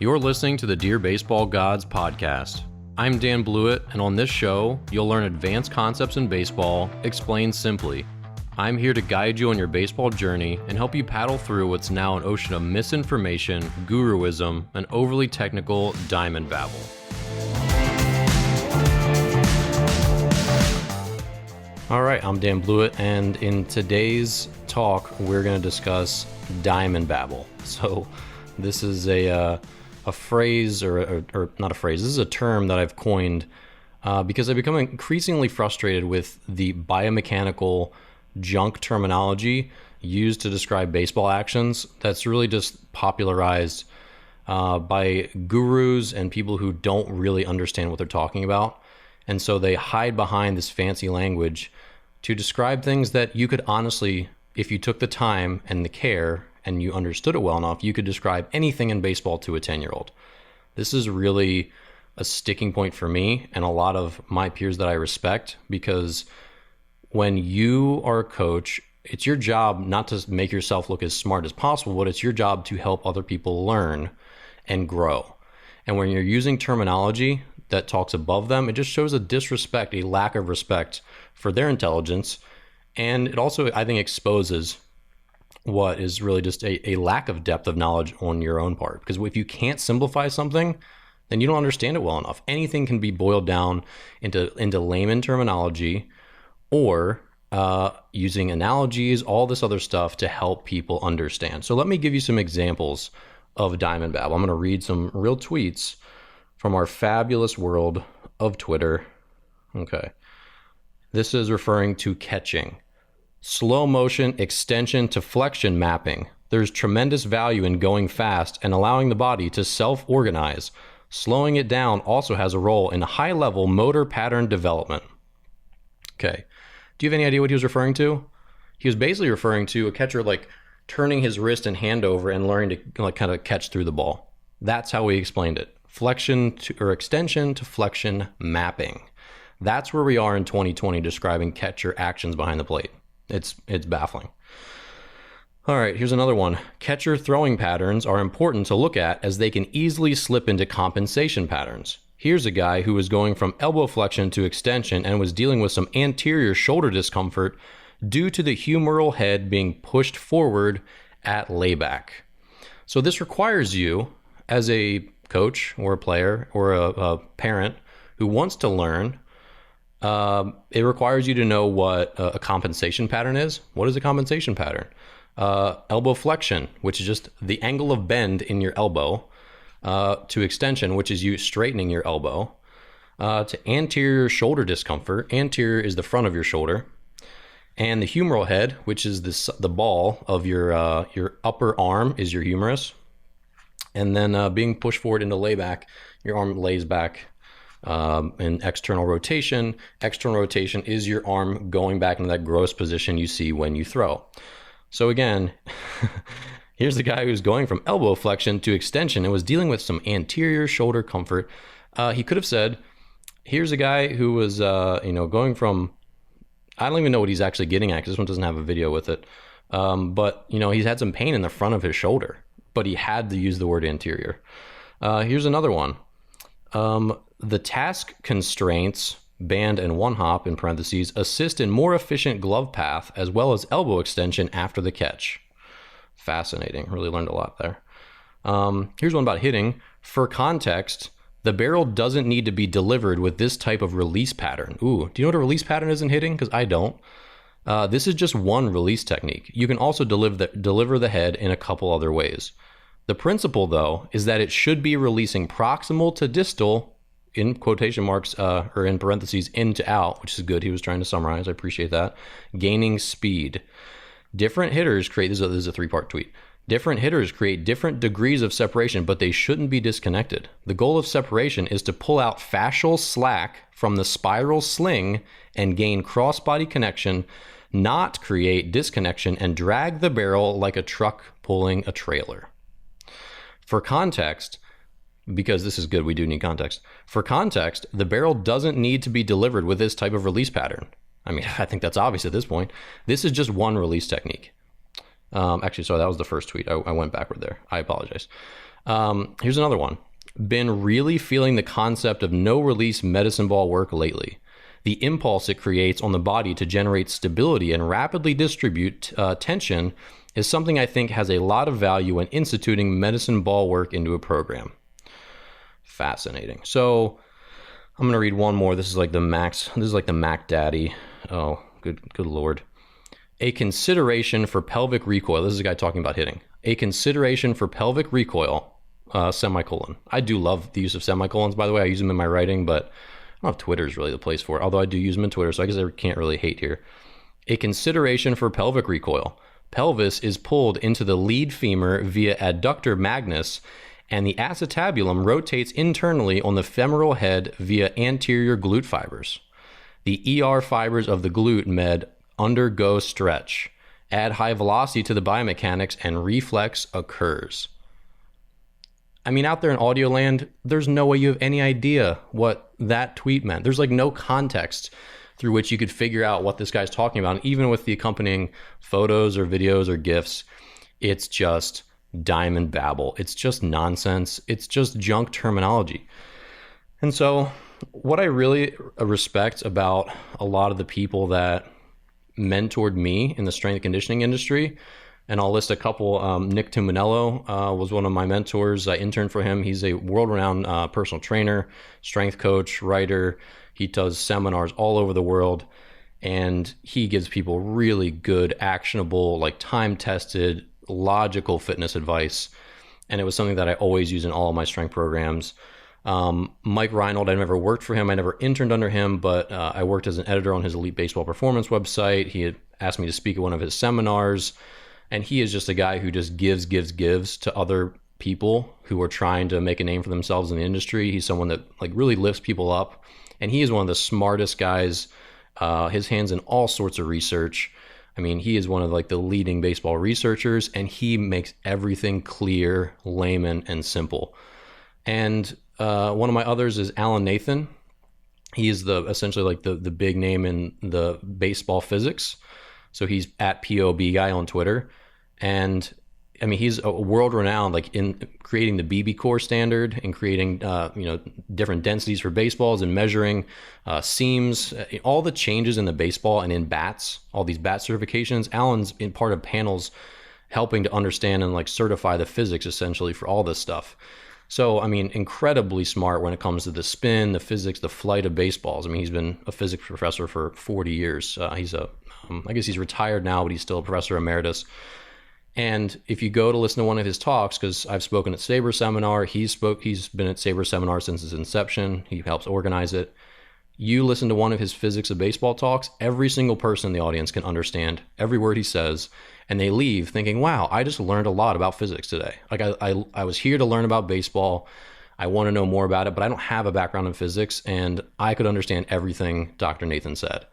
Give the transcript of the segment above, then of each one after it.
You're listening to the Dear Baseball Gods podcast. I'm Dan Blewett, and on this show, you'll learn advanced concepts in baseball, explained simply. I'm here to guide you on your baseball journey and help you paddle through what's now an ocean of misinformation, guruism, and overly technical diamond babble. All right, I'm Dan Blewett, and in today's talk, we're going to discuss diamond babble. So this is a phrase, or not a phrase, this is a term that I've coined because I've become increasingly frustrated with the biomechanical junk terminology used to describe baseball actions that's really just popularized by gurus and people who don't really understand what they're talking about. And so they hide behind this fancy language to describe things that you could honestly, if you took the time and the care and you understood it well enough, you could describe anything in baseball to a 10-year-old. This is really a sticking point for me and a lot of my peers that I respect, because when you are a coach, it's your job not to make yourself look as smart as possible, but it's your job to help other people learn and grow. And when you're using terminology that talks above them, it just shows a disrespect, a lack of respect for their intelligence. And it also, I think, exposes what is really just a lack of depth of knowledge on your own part. Because if you can't simplify something, then you don't understand it well enough. Anything can be boiled down into layman terminology, or using analogies, all this other stuff to help people understand. So let me give you some examples of diamond babble. I'm going to read some real tweets from our fabulous world of Twitter. Okay. This is referring to catching. Slow motion extension to flexion mapping. There's tremendous value in going fast and allowing the body to self-organize. Slowing it down also has a role in high-level motor pattern development. Okay. Do you have any idea what he was referring to? He was basically referring to a catcher like turning his wrist and hand over and learning to like kind of catch through the ball. That's how he explained it. Flexion to, or extension to flexion mapping. That's where we are in 2020 describing catcher actions behind the plate. It's baffling. All right, here's another one. Catcher throwing patterns are important to look at as they can easily slip into compensation patterns. Here's a guy who was going from elbow flexion to extension and was dealing with some anterior shoulder discomfort due to the humeral head being pushed forward at layback. So this requires you, as a coach or a player or a parent who wants to learn, it requires you to know what a compensation pattern is. What is a compensation pattern? Elbow flexion, which is just the angle of bend in your elbow, to extension, which is you straightening your elbow, to anterior shoulder discomfort. Anterior is the front of your shoulder, and the humeral head, which is the ball of your upper arm, is your humerus, and then being pushed forward into layback, your arm lays back. In external rotation. External rotation is your arm going back into that gross position you see when you throw. So again, here's the guy who's going from elbow flexion to extension and was dealing with some anterior shoulder comfort. He could have said, here's a guy who was, going from, I don't even know what he's actually getting at because this one doesn't have a video with it. But he's had some pain in the front of his shoulder, but he had to use the word anterior. Here's another one. The task constraints, band and one hop in parentheses, assist in more efficient glove path as well as elbow extension after the catch. Fascinating. Really learned a lot there. Here's one about hitting. For context, the barrel doesn't need to be delivered with this type of release pattern. Ooh, do you know what a release pattern is in hitting? Because I don't. This is just one release technique. You can also deliver the head in a couple other ways. The principle, though, is that it should be releasing proximal to distal, in quotation marks, or in parentheses, in to out, which is good. He was trying to summarize. I appreciate that. Gaining speed. Different hitters create, this is a 3-part tweet. Different hitters create different degrees of separation, but they shouldn't be disconnected. The goal of separation is to pull out fascial slack from the spiral sling and gain cross-body connection, not create disconnection and drag the barrel like a truck pulling a trailer. For context, because this is good, we do need context. For context, the barrel doesn't need to be delivered with this type of release pattern. I mean, I think that's obvious at this point. This is just one release technique. Actually, sorry, that was the first tweet. I went backward there. I apologize. Here's another one. Been really feeling the concept of no release medicine ball work lately. The impulse it creates on the body to generate stability and rapidly distribute tension is something I think has a lot of value when instituting medicine ball work into a program. Fascinating. So I'm going to read one more. This is like the Mac Daddy. Oh, good Lord. A consideration for pelvic recoil. This is a guy talking about hitting. A consideration for pelvic recoil, semicolon. I do love the use of semicolons, by the way. I use them in my writing, but I don't know if Twitter is really the place for it. Although I do use them in Twitter, so I guess I can't really hate here. A consideration for pelvic recoil. Pelvis is pulled into the lead femur via adductor magnus, and the acetabulum rotates internally on the femoral head via anterior glute fibers. The ER fibers of the glute med undergo stretch. Add high velocity to the biomechanics and reflex occurs. I mean, out there in audio land, there's no way you have any idea what that tweet meant. There's like no context through which you could figure out what this guy's talking about. And even with the accompanying photos or videos or GIFs, it's just diamond babble. It's just nonsense. It's just junk terminology. And so what I really respect about a lot of the people that mentored me in the strength and conditioning industry, and I'll list a couple. Nick Tuminello was one of my mentors. I interned for him. He's a world-renowned personal trainer, strength coach, writer. He does seminars all over the world, and he gives people really good, actionable, like time-tested, logical fitness advice. And it was something that I always use in all of my strength programs. Mike Reinold, I never worked for him. I never interned under him, but I worked as an editor on his Elite Baseball Performance website. He had asked me to speak at one of his seminars, and he is just a guy who just gives to other people who are trying to make a name for themselves in the industry. He's someone that like really lifts people up, and he is one of the smartest guys. His hands in all sorts of research. I mean, he is one of like the leading baseball researchers, and he makes everything clear, layman, and simple. And one of my others is Alan Nathan. He is essentially like the big name in the baseball physics. So he's at POB guy on Twitter. And I mean, he's a world renowned like in creating the BB core standard and creating different densities for baseballs and measuring seams, all the changes in the baseball and in bats, all these bat certifications. Alan's in part of panels helping to understand and like certify the physics essentially for all this stuff. So, I mean, incredibly smart when it comes to the spin, the physics, the flight of baseballs. I mean, he's been a physics professor for 40 years. I guess he's retired now, but he's still a professor emeritus. And if you go to listen to one of his talks, because I've spoken at Sabre Seminar, he's been at Sabre Seminar since its inception. He helps organize it. You listen to one of his physics of baseball talks, every single person in the audience can understand every word he says, and they leave thinking, wow, I just learned a lot about physics today. Like I was here to learn about baseball. I want to know more about it, but I don't have a background in physics, and I could understand everything Dr. Nathan said.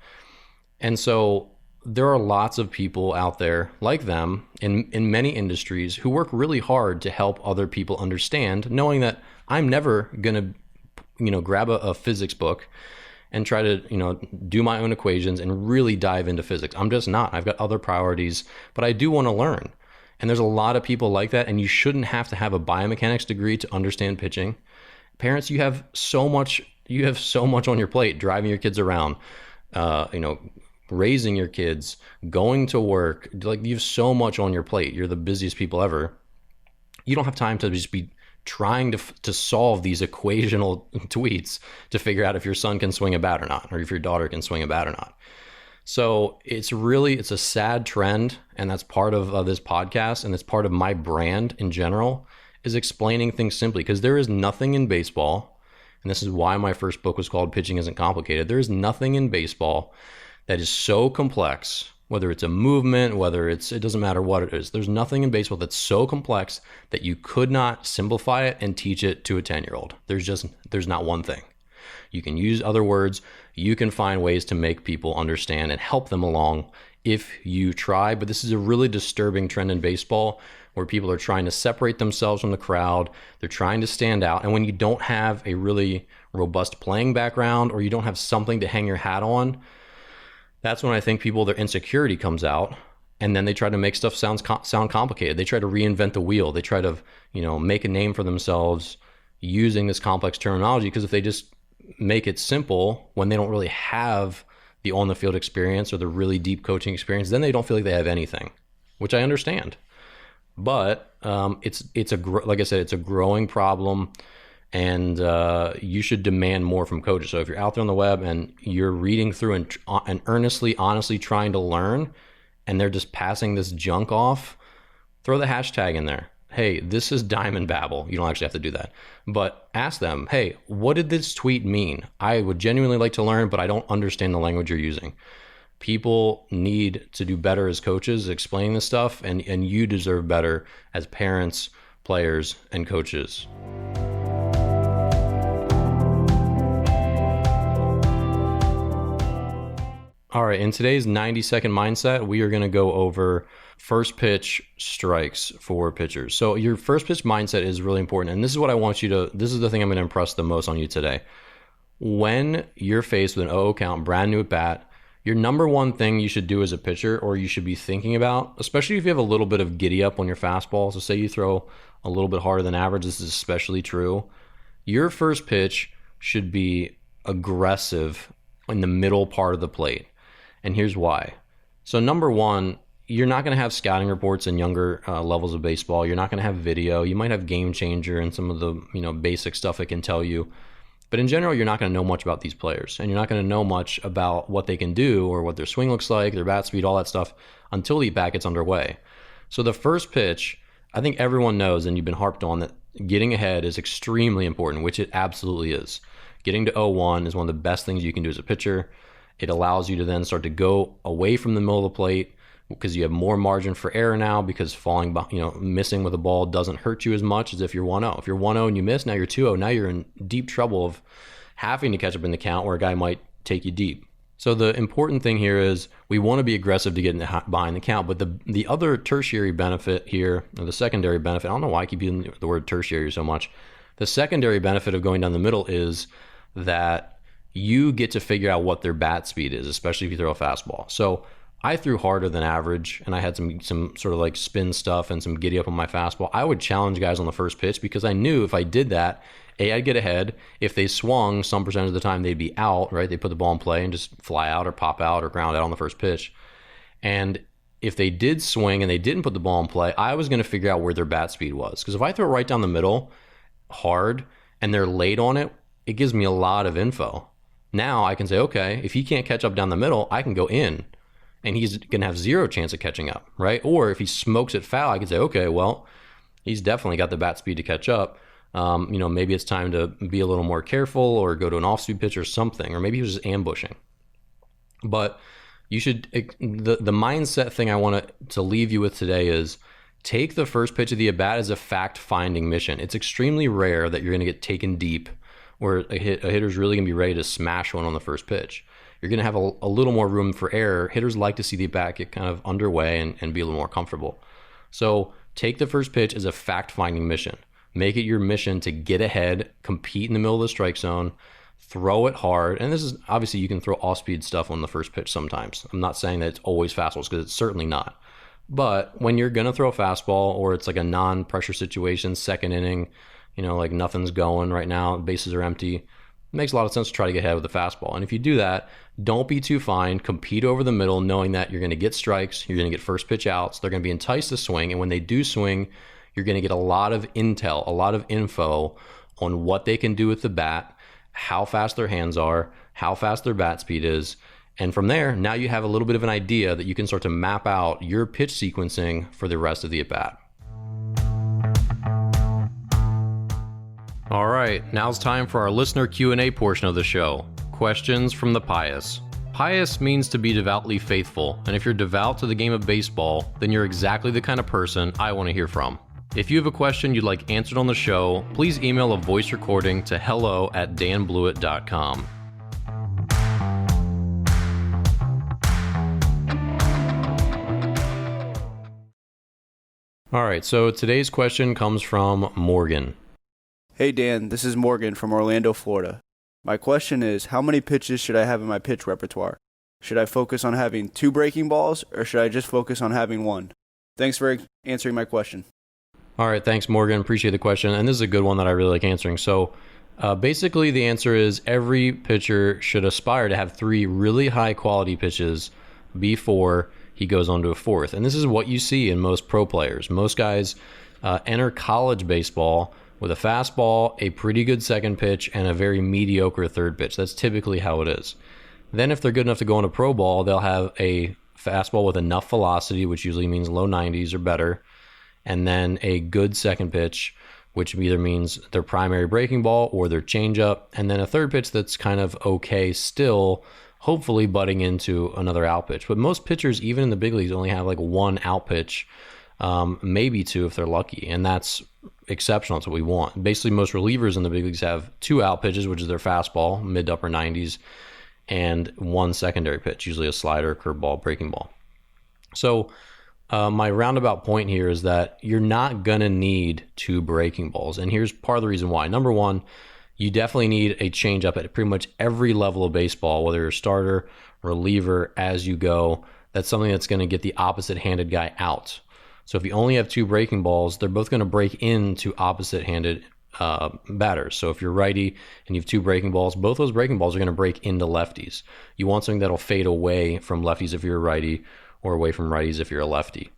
And so there are lots of people out there like them in many industries who work really hard to help other people understand, knowing that I'm never going to, grab a physics book and try to, do my own equations and really dive into physics. I'm just not. I've got other priorities, but I do want to learn. And there's a lot of people like that, and you shouldn't have to have a biomechanics degree to understand pitching. Parents, you have so much on your plate, driving your kids around, raising your kids, going to work. Like, you have so much on your plate. You're the busiest people ever. You don't have time to just be trying to solve these equational tweets to figure out if your son can swing a bat or not, or if your daughter can swing a bat or not. So it's a sad trend, and that's part of this podcast, and it's part of my brand in general, is explaining things simply, because there is nothing in baseball, and this is why my first book was called Pitching Isn't Complicated. There is nothing in baseball that is so complex, whether it's a movement, it doesn't matter what it is. There's nothing in baseball that's so complex that you could not simplify it and teach it to a 10-year-old. There's not one thing. You can use other words. You can find ways to make people understand and help them along if you try. But this is a really disturbing trend in baseball where people are trying to separate themselves from the crowd. They're trying to stand out. And when you don't have a really robust playing background, or you don't have something to hang your hat on, that's when I think their insecurity comes out. and then they try to make stuff sound complicated. They try to reinvent the wheel. They try to, make a name for themselves using this complex terminology, because if they just make it simple when they don't really have the on the field experience or the really deep coaching experience, then they don't feel like they have anything, which I understand. But like I said, it's a growing problem, and you should demand more from coaches. So if you're out there on the web and you're reading through and earnestly, honestly trying to learn, and they're just passing this junk off, throw the hashtag in there. Hey, this is Diamond Babble. You don't actually have to do that. But ask them, hey, what did this tweet mean? I would genuinely like to learn, but I don't understand the language you're using. People need to do better as coaches explaining this stuff, and you deserve better as parents, players, and coaches. All right, in today's 90-second mindset, we are going to go over first pitch strikes for pitchers. So your first pitch mindset is really important, and this is what I want you to, this is the thing I'm going to impress the most on you today. When you're faced with an 0 count, brand new at bat, your number one thing you should do as a pitcher, or you should be thinking about, especially if you have a little bit of giddy up on your fastball, so say you throw a little bit harder than average, this is especially true, your first pitch should be aggressive in the middle part of the plate. And here's why. So number one, you're not going to have scouting reports in younger levels of baseball. You're not going to have video. You might have Game Changer and some of the basic stuff it can tell you. But in general, you're not going to know much about these players, and you're not going to know much about what they can do or what their swing looks like, their bat speed, all that stuff, until the bat gets underway. So the first pitch, I think everyone knows, and you've been harped on, that getting ahead is extremely important, which it absolutely is. Getting to 0-1 is one of the best things you can do as a pitcher. It allows you to then start to go away from the middle of the plate, because you have more margin for error now, because missing with a ball doesn't hurt you as much as if you're 1-0. If you're 1-0 and you miss, now you're 2-0. Now you're in deep trouble of having to catch up in the count, where a guy might take you deep. So the important thing here is we want to be aggressive to get behind the count. But the other tertiary benefit here, or the secondary benefit, I don't know why I keep using the word tertiary so much. The secondary benefit of going down the middle is that you get to figure out what their bat speed is, especially if you throw a fastball. So I threw harder than average, and I had some sort of like spin stuff and some giddy up on my fastball. I would challenge guys on the first pitch, because I knew if I did that, I'd get ahead. If they swung, some percentage of the time they'd be out, right? They put the ball in play and just fly out or pop out or ground out on the first pitch. And if they did swing and they didn't put the ball in play, I was going to figure out where their bat speed was. Because if I throw it right down the middle hard and they're late on it, it gives me a lot of info. Now I can say, okay, if he can't catch up down the middle, I can go in, and he's going to have zero chance of catching up, right? Or if he smokes it foul, I can say, okay, well, he's definitely got the bat speed to catch up. Maybe it's time to be a little more careful, or go to an off-speed pitch or something, or maybe he was just ambushing. But you should, the mindset thing I want to leave you with today is take the first pitch of the at-bat as a fact-finding mission. It's extremely rare that you're going to get taken deep, where a hitter's really going to be ready to smash one on the first pitch. You're going to have a little more room for error. Hitters like to see the bat get kind of underway and be a little more comfortable. So take the first pitch as a fact-finding mission. Make it your mission to get ahead, compete in the middle of the strike zone, throw it hard. And this is, obviously, you can throw off-speed stuff on the first pitch sometimes. I'm not saying that it's always fastballs, because it's certainly not. But when you're going to throw a fastball, or it's like a non-pressure situation, second inning, like nothing's going right now, bases are empty, it makes a lot of sense to try to get ahead with the fastball. And if you do that, don't be too fine. Compete over the middle, knowing that you're going to get strikes, you're going to get first pitch outs, they're going to be enticed to swing. And when they do swing, you're going to get a lot of intel, a lot of info on what they can do with the bat, how fast their hands are, how fast their bat speed is. And from there, now you have a little bit of an idea that you can start to map out your pitch sequencing for the rest of the at-bat. All right, now it's time for our listener Q&A portion of the show. Questions from the pious. Pious means to be devoutly faithful, and if you're devout to the game of baseball, then you're exactly the kind of person I want to hear from. If you have a question you'd like answered on the show, please email a voice recording to hello@danblewett.com. All right, so today's question comes from Morgan. Hey Dan, this is Morgan from Orlando, Florida. My question is, how many pitches should I have in my pitch repertoire? Should I focus on having 2 breaking balls, or should I just focus on having 1? Thanks for answering my question. All right, thanks, Morgan. Appreciate the question. And this is a good one that I really like answering. So basically, the answer is every pitcher should aspire to have 3 really high quality pitches before he goes on to a 4th. And this is what you see in most pro players. Most guys enter college baseball with a fastball, a pretty good second pitch, and a very mediocre third pitch. That's typically how it is. Then if they're good enough to go into pro ball, they'll have a fastball with enough velocity, which usually means low 90s or better, and then a good second pitch, which either means their primary breaking ball or their changeup, and then a third pitch that's kind of okay still, hopefully butting into another out pitch. But most pitchers, even in the big leagues, only have like 1 out pitch, maybe 2 if they're lucky, and that's exceptional. That's what we want. Basically, most relievers in the big leagues have 2 out pitches, which is their fastball, mid to upper 90s, and 1 secondary pitch, usually a slider, curveball, breaking ball. So my roundabout point here is that you're not going to need 2 breaking balls. And here's part of the reason why. Number one, you definitely need a changeup at pretty much every level of baseball, whether you're a starter, reliever, as you go. That's something that's going to get the opposite-handed guy out. So if you only have 2 breaking balls, they're both going to break into opposite-handed batters. So if you're righty and you have 2 breaking balls, both those breaking balls are going to break into lefties. You want something that'll fade away from lefties if you're a righty or away from righties if you're a lefty.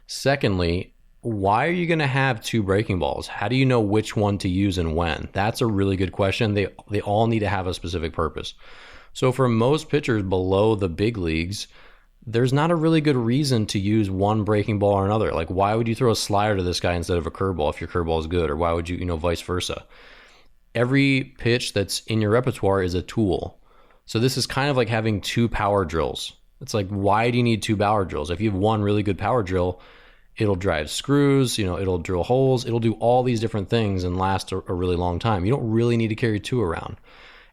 Secondly, why are you going to have 2 breaking balls? How do you know which one to use and when? That's a really good question. They all need to have a specific purpose. So for most pitchers below the big leagues, there's not a really good reason to use 1 breaking ball or another. Like, why would you throw a slider to this guy instead of a curveball if your curveball is good? Or why would you, vice versa? Every pitch that's in your repertoire is a tool. So this is kind of like having 2 power drills. It's like, why do you need 2 power drills? If you have 1 really good power drill, it'll drive screws, it'll drill holes, it'll do all these different things and last a really long time. You don't really need to carry 2 around.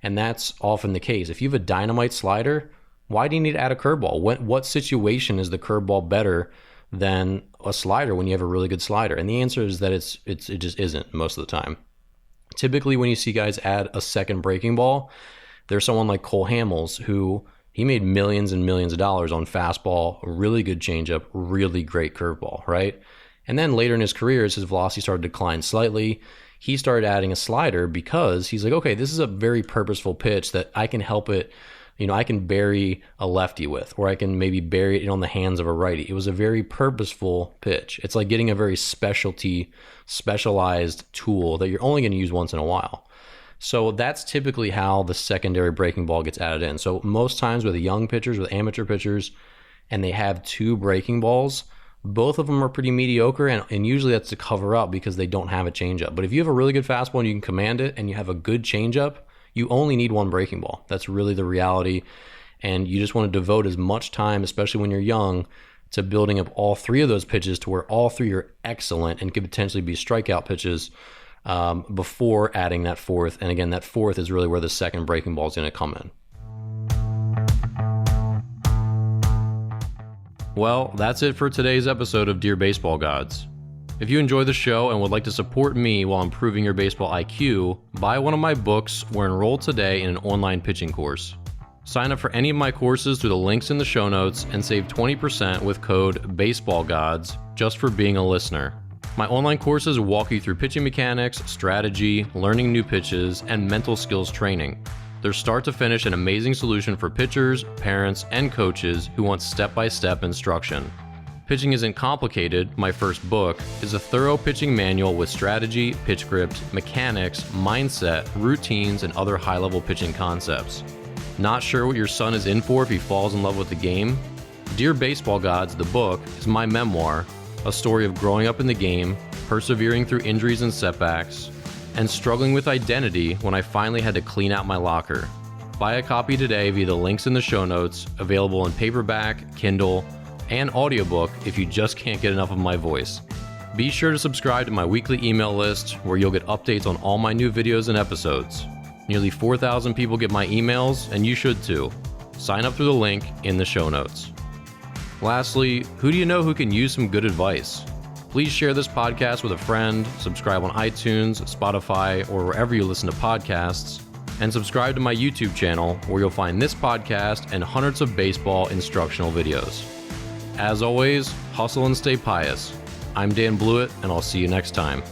And that's often the case. If you have a dynamite slider, why do you need to add a curveball? What situation is the curveball better than a slider when you have a really good slider? And the answer is that it just isn't most of the time. Typically, when you see guys add a second breaking ball, there's someone like Cole Hamels who he made millions and millions of dollars on fastball, really good changeup, really great curveball, right? And then later in his career, as his velocity started to decline slightly, he started adding a slider because he's like, okay, this is a very purposeful pitch that I can help it. I can bury a lefty with, or I can maybe bury it on the hands of a righty. It was a very purposeful pitch. It's like getting a very specialized tool that you're only going to use once in a while. So that's typically how the secondary breaking ball gets added in. So most times with young pitchers, with amateur pitchers, and they have 2 breaking balls, both of them are pretty mediocre, and usually that's to cover up because they don't have a changeup. But if you have a really good fastball and you can command it, and you have a good changeup, you only need 1 breaking ball. That's really the reality. And you just want to devote as much time, especially when you're young, to building up all 3 of those pitches to where all 3 are excellent and could potentially be strikeout pitches before adding that 4th. And again, that 4th is really where the second breaking ball is going to come in. Well, that's it for today's episode of Dear Baseball Gods. If you enjoy the show and would like to support me while improving your baseball IQ, buy one of my books or enroll today in an online pitching course. Sign up for any of my courses through the links in the show notes and save 20% with code BASEBALLGODS just for being a listener. My online courses walk you through pitching mechanics, strategy, learning new pitches, and mental skills training. They're start to finish an amazing solution for pitchers, parents, and coaches who want step-by-step instruction. Pitching Isn't Complicated, my first book, is a thorough pitching manual with strategy, pitch grips, mechanics, mindset, routines, and other high-level pitching concepts. Not sure what your son is in for if he falls in love with the game? Dear Baseball Gods, the book, is my memoir, a story of growing up in the game, persevering through injuries and setbacks, and struggling with identity when I finally had to clean out my locker. Buy a copy today via the links in the show notes, available in paperback, Kindle, and audiobook if you just can't get enough of my voice. Be sure to subscribe to my weekly email list where you'll get updates on all my new videos and episodes. Nearly 4,000 people get my emails, and you should too. Sign up through the link in the show notes. Lastly, who do you know who can use some good advice? Please share this podcast with a friend, subscribe on iTunes, Spotify, or wherever you listen to podcasts, and subscribe to my YouTube channel where you'll find this podcast and hundreds of baseball instructional videos. As always, hustle and stay pious. I'm Dan Blewett, and I'll see you next time.